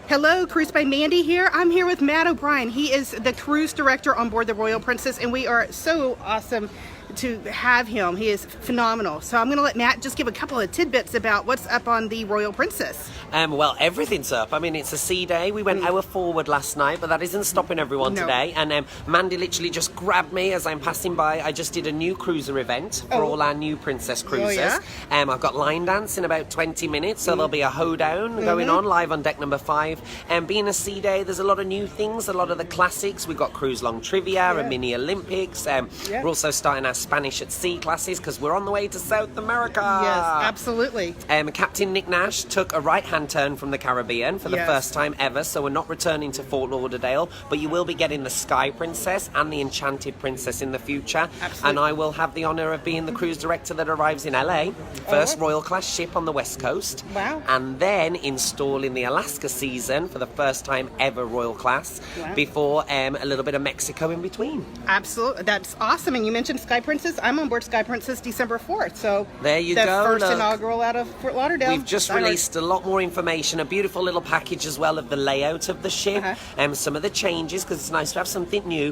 Hello, Cruise by Mandy here. I'm here with Matt O'Brien. He is the cruise director on board the Royal Princess, and we are so awesome to have him. He is phenomenal. So I'm going to let Matt just give a couple of tidbits about what's up on the Royal Princess. Well, everything's up. I mean, it's a sea day. We went hour forward last night, but that isn't stopping everyone today. And Mandy literally just grabbed me as I'm passing by. I just did a new cruiser event for all our new Princess cruisers. Yeah? I've got line dance in about 20 minutes, so there'll be a hoedown going on live on deck number 5. And being a sea day, there's a lot of new things, a lot of the classics. We've got cruise long trivia, a mini Olympics. We're also starting our Spanish at sea classes because we're on the way to South America. Yes, absolutely. Captain Nick Nash took a right-hand turn from the Caribbean for the first time ever, so we're not returning to Fort Lauderdale, but you will be getting the Sky Princess and the Enchanted Princess in the future. Absolutely. And I will have the honour of being the cruise director that arrives in LA, first Royal Class ship on the West Coast. Wow. And then installing the Alaska season for the first time ever Royal Class before a little bit of Mexico in between. Absolutely. That's awesome. And you mentioned Sky Princess. I'm on board Sky Princess December 4th. So there you the go. first Look. inaugural out of Fort Lauderdale. We've just released a lot more information, a beautiful little package as well of the layout of the ship, and some of the changes, because it's nice to have something new.